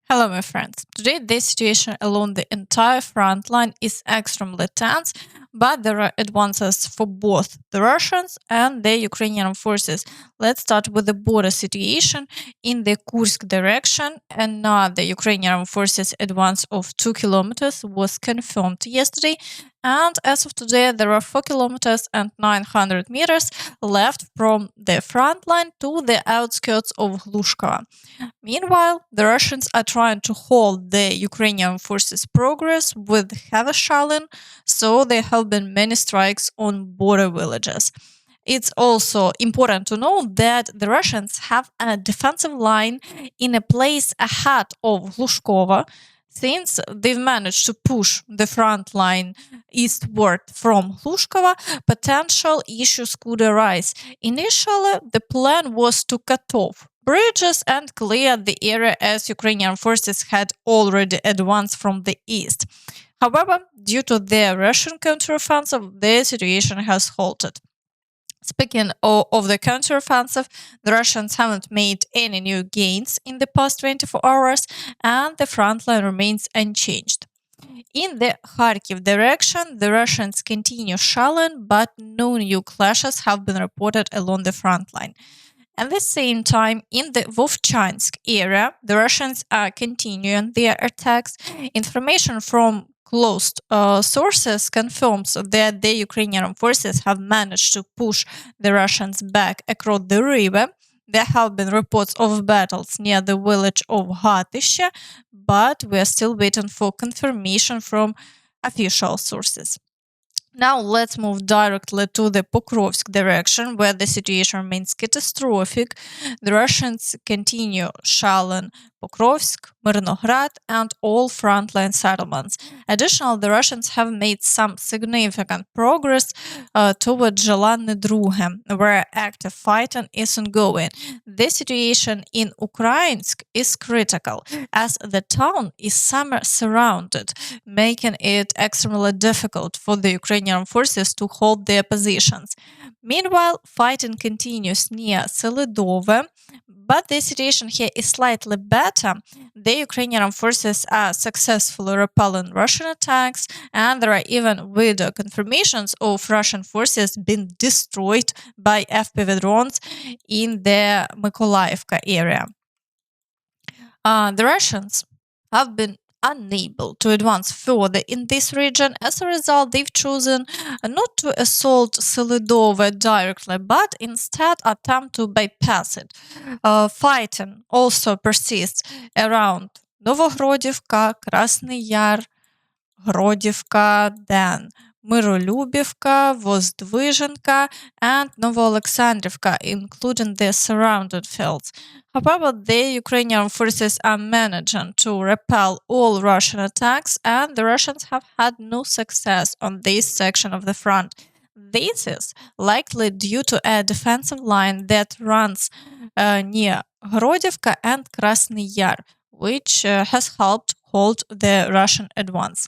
Hello, my friends. Today, the situation along the entire front line is extremely tense, but there are advances for both the Russians and the Ukrainian forces. Let's start with the border situation in the Kursk direction. And the Ukrainian forces advance of 2 kilometers was confirmed yesterday. And as of today, there are 4 kilometers and 900 meters left from the front line to the outskirts of Glushkova. Meanwhile, the Russians are trying to halt the Ukrainian forces' progress with heavy shelling, so there have been many strikes on border villages. It's also important to know that the Russians have a defensive line in a place ahead of Glushkova. Since they've managed to push the front line eastward from Glushkova, potential issues could arise. Initially, the plan was to cut off bridges and clear the area as Ukrainian forces had already advanced from the east. However, due to the Russian counteroffensive, the situation has halted. Speaking of the counteroffensive, the Russians haven't made any new gains in the past 24 hours, and the front line remains unchanged. In the Kharkiv direction, the Russians continue shelling, but no new clashes have been reported along the front line. At the same time, in the Vovchansk area, the Russians are continuing their attacks. Information from close sources confirms that the Ukrainian forces have managed to push the Russians back across the river. There have been reports of battles near the village of Hatyshe, but we are still waiting for confirmation from official sources. Now let's move directly to the Pokrovsk direction, where the situation remains catastrophic. The Russians continue shelling Pokrovsk, Myrnograd, and all frontline settlements. Additionally, the Russians have made some significant progress toward Zhelany Druhe, where active fighting is ongoing. The situation in Ukrainsk is critical, as the town is summer-surrounded, making it extremely difficult for the Ukrainian forces to hold their positions. Meanwhile, fighting continues near Selidove, but the situation here is slightly better. The Ukrainian forces are successfully repelling Russian attacks, and there are even video confirmations of Russian forces being destroyed by FPV drones in the Mykolaivka area. The Russians have been unable to advance further in this region. As a result, they've chosen not to assault Selidove directly, but instead attempt to bypass it. Fighting also persists around Novogrodivka, Krasny Yar, Grodivka, then Myrolubivka, Vozdvizhenka, and Novoalexandrivka, including the surrounded fields. However, the Ukrainian forces are managing to repel all Russian attacks, and the Russians have had no success on this section of the front. This is likely due to a defensive line that runs near Grodivka and Krasny Yar, which has helped hold the Russian advance.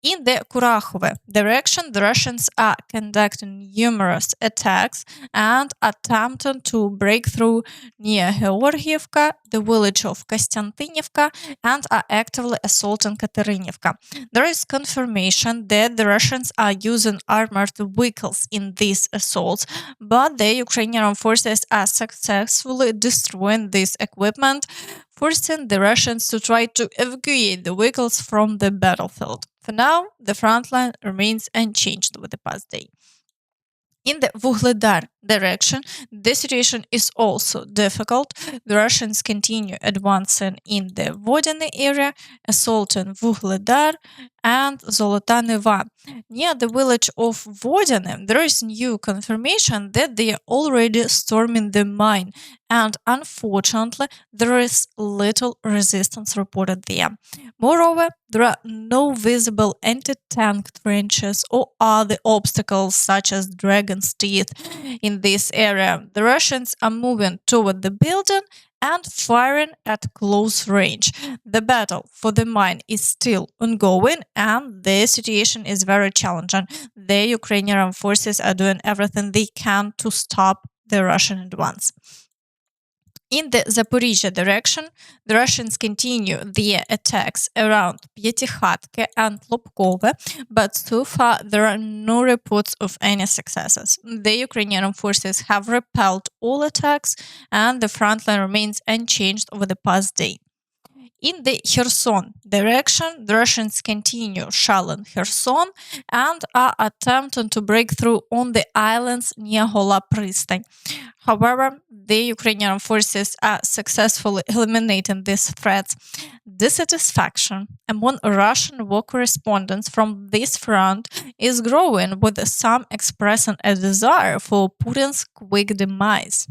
In the Kurakhove direction, the Russians are conducting numerous attacks and attempting to break through near Georgievka, the village of Kostiantynivka, and are actively assaulting Katerynivka. There is confirmation that the Russians are using armored vehicles in these assaults, but the Ukrainian forces are successfully destroying this equipment, forcing the Russians to try to evacuate the vehicles from the battlefield. For now, the front line remains unchanged with the past day. In the Vuhledar direction, the situation is also difficult. The Russians continue advancing in the Vodiny area, assaulting Vuhledar and Zolota Neva. Near the village of Vodiny, there is new confirmation that they are already storming the mine, and unfortunately, there is little resistance reported there. Moreover, there are no visible anti-tank trenches or other obstacles such as dragon's teeth in this area. The Russians are moving toward the building and firing at close range. The battle for the mine is still ongoing, and the situation is very challenging. The Ukrainian forces are doing everything they can to stop the Russian advance. In the Zaporizhzhia direction, the Russians continue their attacks around Pyatikhatke and Lobkove, but so far there are no reports of any successes. The Ukrainian forces have repelled all attacks, and the front line remains unchanged over the past day. In the Kherson direction, the Russians continue shelling Kherson and are attempting to break through on the islands near Hola Pristan. However, the Ukrainian forces are successfully eliminating these threats. Dissatisfaction among Russian war correspondents from this front is growing, with some expressing a desire for Putin's quick demise.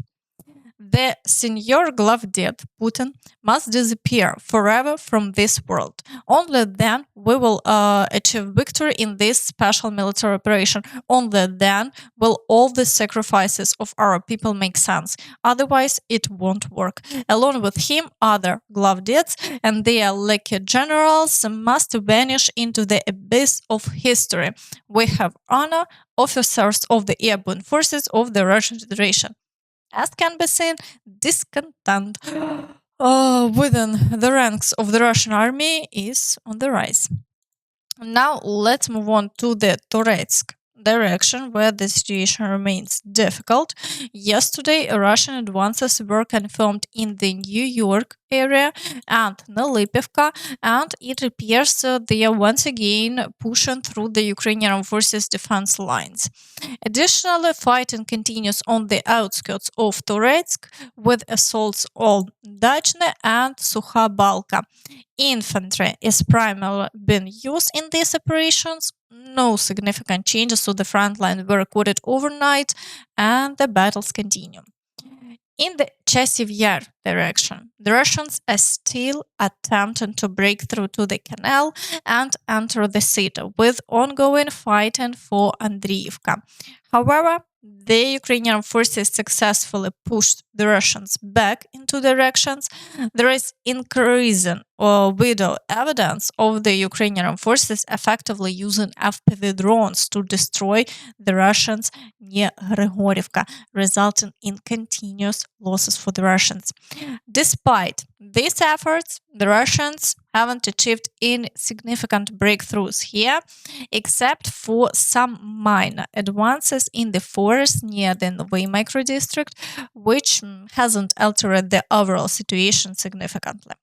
The senior glove-dead Putin must disappear forever from this world. Only then we will achieve victory in this special military operation. Only then will all the sacrifices of our people make sense. Otherwise, it won't work. Along with him, other glove-deads and their lucky generals must vanish into the abyss of history. We have honor, officers of the airborne forces of the Russian Federation. As can be seen, discontent within the ranks of the Russian army is on the rise. Now let's move on to the Toretsk direction, where the situation remains difficult. Yesterday, Russian advances were confirmed in the New York area and Mykolaivka, and it appears they are once again pushing through the Ukrainian forces' defense lines. Additionally, fighting continues on the outskirts of Toretsk, with assaults on Dachne and Sukha Balka. Infantry is primarily being used in these operations. No significant changes to the front line were recorded overnight, and the battles continue. In the Chasiv Yar direction, the Russians are still attempting to break through to the canal and enter the city, with ongoing fighting for Andriivka. However, the Ukrainian forces successfully pushed the Russians back into directions. There is increasing video evidence of the Ukrainian forces effectively using FPV drones to destroy the Russians near Hryhorivka, resulting in continuous losses for the Russians. Despite these efforts, the Russians haven't achieved any significant breakthroughs here, except for some minor advances in the forest near the Novy microdistrict, which hasn't altered the overall situation significantly.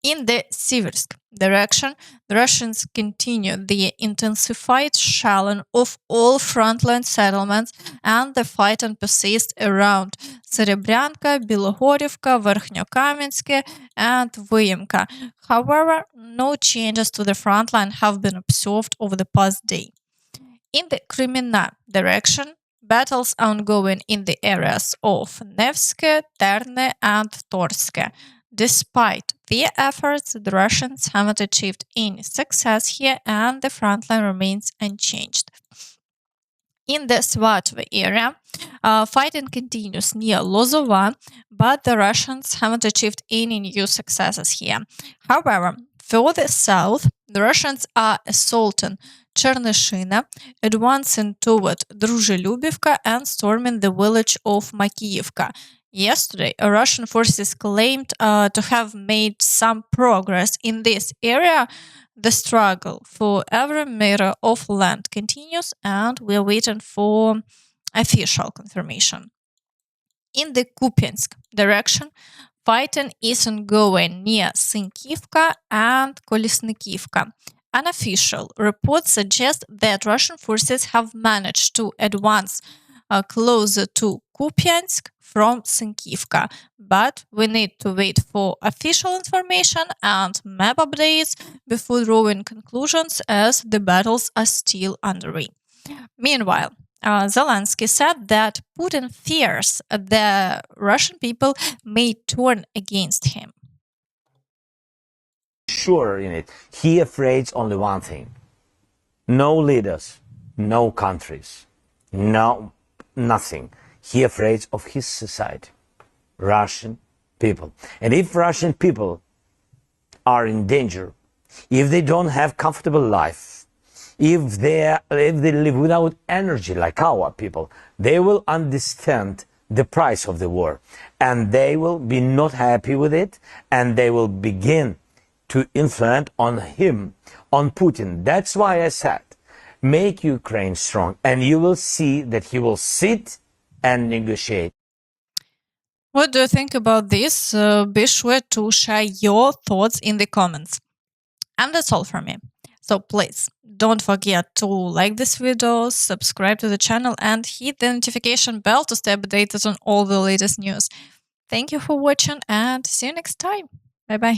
In the Siversk direction, the Russians continue the intensified shelling of all frontline settlements, and the fighting persists around Serebryanka, Bilohorivka, Verkhnyokamensky, and Vyemka. However, no changes to the frontline have been observed over the past day. In the Crimea direction, battles are ongoing in the areas of Nevske, Terne, and Torske. Despite their efforts, the Russians haven't achieved any success here, and the front line remains unchanged. In the Svatove area, fighting continues near Lozova, but the Russians haven't achieved any new successes here. However, further south, the Russians are assaulting Chernyshina, advancing toward Druzhelyubivka, and storming the village of Makiyivka. Yesterday, Russian forces claimed to have made some progress in this area. The struggle for every meter of land continues, and we are waiting for official confirmation. In the Kupiansk direction, fighting is ongoing near Sinkivka and Kolesnikivka. Unofficial reports suggest that Russian forces have managed to advance closer to Kupiansk from Sinkivka, but we need to wait for official information and map updates before drawing conclusions, as the battles are still underway. Meanwhile, Zelensky said that Putin fears the Russian people may turn against him. Sure in it. He afraid only one thing. No leaders, no countries, no nothing. He afraid of his society, Russian people. And if Russian people are in danger, if they don't have comfortable life, if they live without energy like our people, they will understand the price of the war. And they will be not happy with it, and they will begin to influence on him, on Putin. That's why I said, make Ukraine strong, and you will see that he will sit and negotiate. What do you think about this? Be sure to share your thoughts in the comments. And that's all from me. So please don't forget to like this video, subscribe to the channel, and hit the notification bell to stay updated on all the latest news. Thank you for watching, and see you next time. Bye bye.